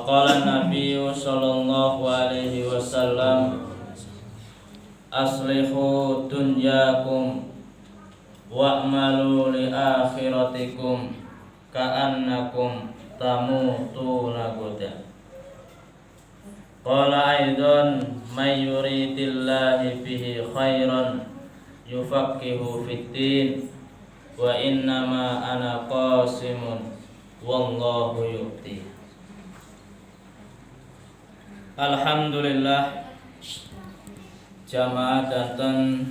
Faqala Nabi sallallahu alaihi wasallam, aslihu dunyakum wa'malu li akhiratikum ka'annakum tamutuna goda. Qala aidan may yuridillahi bihi khairan yufaqihu fiddin wa innama ana qasimun wallahu yu'ti. Alhamdulillah, jamaah danten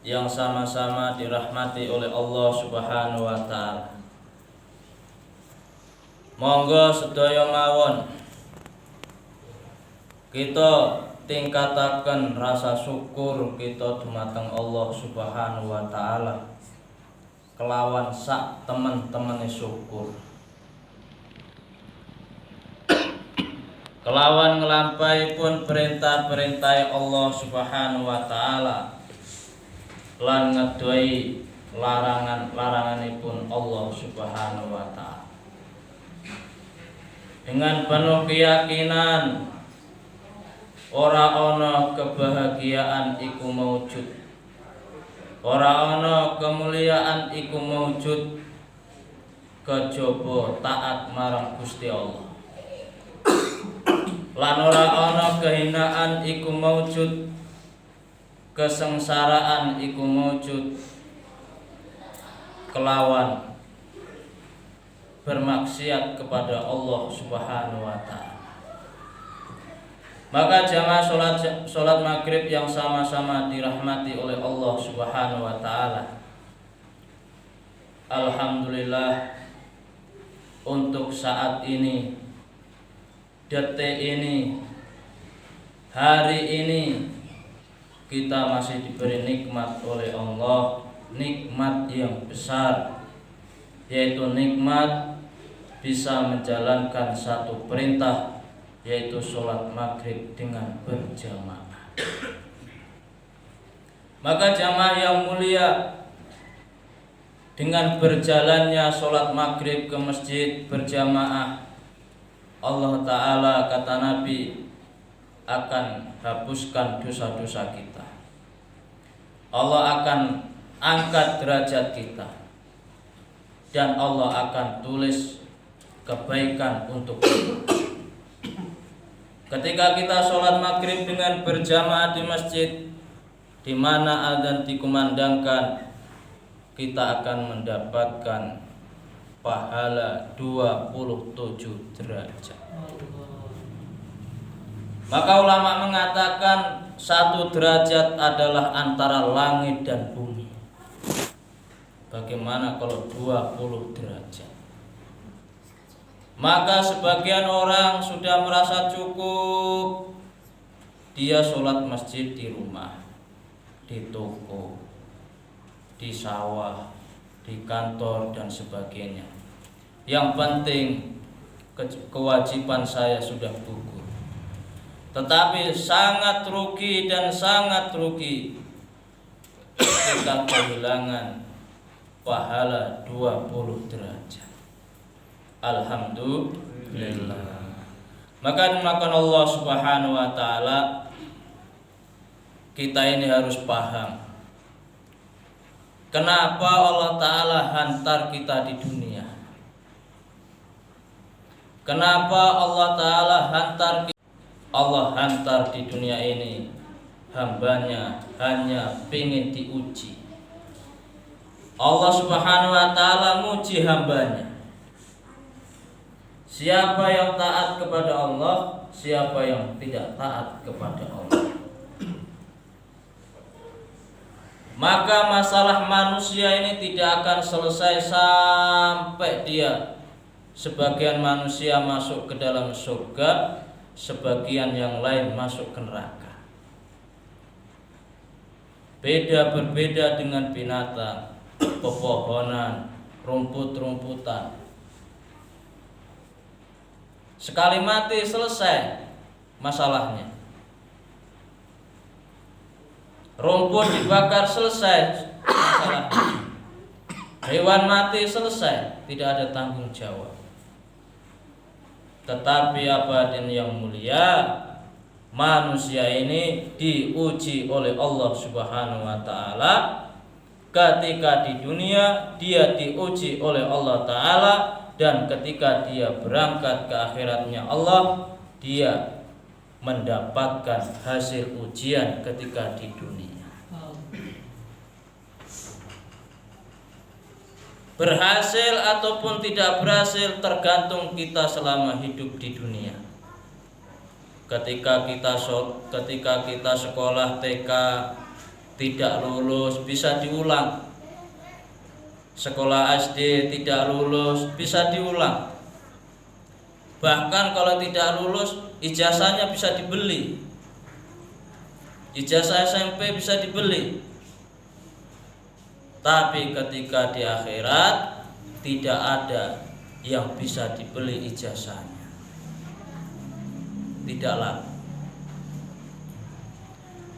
yang sama-sama dirahmati oleh Allah Subhanahu wa taala. Monggo sedaya mawon kita tingkataken rasa syukur kita dumateng Allah Subhanahu wa taala kelawan sak temen-temene syukur. Kelawan ngelampaipun perintah-perintah Allah Subhanahu wa taala lan ngedohi larangan-laranganipun Allah Subhanahu wa taala. Dengan penuh keyakinan ora ana kebahagiaan iku maujud, ora ana kemuliaan iku maujud kejaba taat marang Gusti Allah. Lan ora ana kehinaan iku maujud, kesengsaraan iku maujud kelawan bermaksiat kepada Allah Subhanahu wa taala. Maka jamaah salat maghrib yang sama-sama dirahmati oleh Allah Subhanahu wa taala, alhamdulillah untuk saat ini, detik ini, hari ini kita masih diberi nikmat oleh Allah, nikmat yang besar, yaitu nikmat bisa menjalankan satu perintah, yaitu sholat maghrib dengan berjamaah. Maka jamaah yang mulia, dengan berjalannya sholat maghrib ke masjid berjamaah, Allah Ta'ala kata Nabi akan hapuskan dosa-dosa kita. Allah akan angkat derajat kita, dan Allah akan tulis kebaikan untuk kita. Ketika kita sholat maghrib dengan berjamaah di masjid, di mana adzan dikumandangkan, kita akan mendapatkan pahala 27 derajat. Maka ulama mengatakan satu derajat adalah antara langit dan bumi. Bagaimana kalau 20 derajat? Maka sebagian orang sudah merasa cukup, dia sholat masjid di rumah, di toko, di sawah, di kantor dan sebagainya. Yang penting kewajiban saya sudah gugur. Tetapi sangat rugi dan sangat rugi kita kehilangan pahala 20 derajat. Alhamdulillah. Maka dimakan Allah Subhanahu wa taala, kita ini harus paham kenapa Allah Ta'ala hantar kita di dunia. Kenapa Allah Ta'ala Allah hantar di dunia ini hambanya hanya pengen diuji. Allah Subhanahu wa taala muji hambanya. Siapa yang taat kepada Allah, siapa yang tidak taat kepada Allah. Maka masalah manusia ini tidak akan selesai sampai dia sebagian manusia masuk ke dalam surga, sebagian yang lain masuk ke neraka. Berbeda dengan binatang, pepohonan, rumput-rumputan. Sekali mati selesai masalahnya. Rumput dibakar selesai masalahnya. Hewan mati selesai, tidak ada tanggung jawab. Tetapi abadin yang mulia, manusia ini diuji oleh Allah Subhanahu wa taala. Ketika di dunia dia diuji oleh Allah taala, dan ketika dia berangkat ke akhiratnya Allah, dia mendapatkan hasil ujian ketika di dunia. Berhasil ataupun tidak berhasil tergantung kita selama hidup di dunia. Ketika kita sekolah TK tidak lulus, bisa diulang. Sekolah SD tidak lulus, bisa diulang. Bahkan kalau tidak lulus, ijazahnya bisa dibeli. Ijazah SMP bisa dibeli. Tapi ketika di akhirat tidak ada yang bisa dibeli ijazahnya. Tidaklah.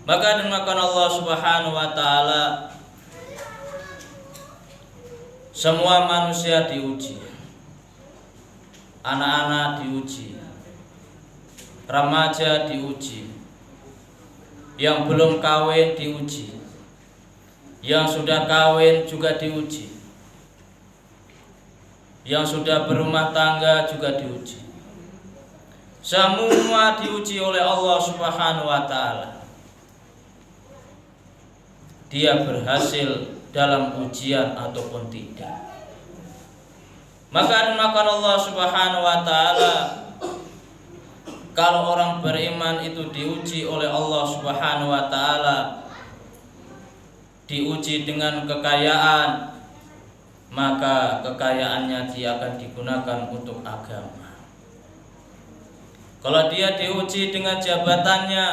Maka dimakan Allah Subhanahu wa taala, semua manusia diuji. Anak-anak diuji, remaja diuji, yang belum kawin diuji, yang sudah kawin juga diuji, yang sudah berumah tangga juga diuji. Semua diuji oleh Allah Subhanahu wa taala. Dia berhasil dalam ujian ataupun tidak. Maka dimakan Allah Subhanahu wa taala, kalau orang beriman itu diuji oleh Allah Subhanahu wa taala, diuji dengan kekayaan, maka kekayaannya dia akan digunakan untuk agama. Kalau dia diuji dengan jabatannya,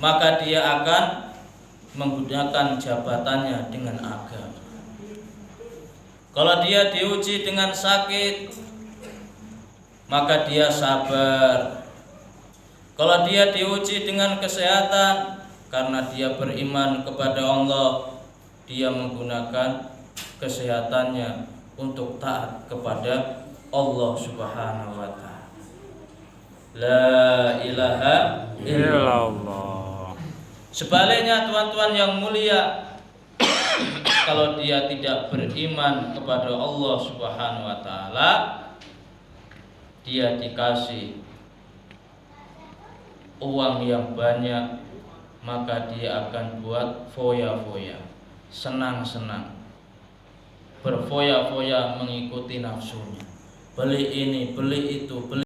maka dia akan menggunakan jabatannya dengan agama. Kalau dia diuji dengan sakit, maka dia sabar. Kalau dia diuji dengan kesehatan, karena dia beriman kepada Allah, dia menggunakan kesehatannya untuk taat kepada Allah Subhanahu wa taala. La ilaha illallah. Sebaliknya tuan-tuan yang mulia, kalau dia tidak beriman kepada Allah Subhanahu wa taala, dia dikasih uang yang banyak, maka dia akan buat foya-foya, senang-senang, berfoya-foya mengikuti nafsunya. Beli ini, beli itu, beli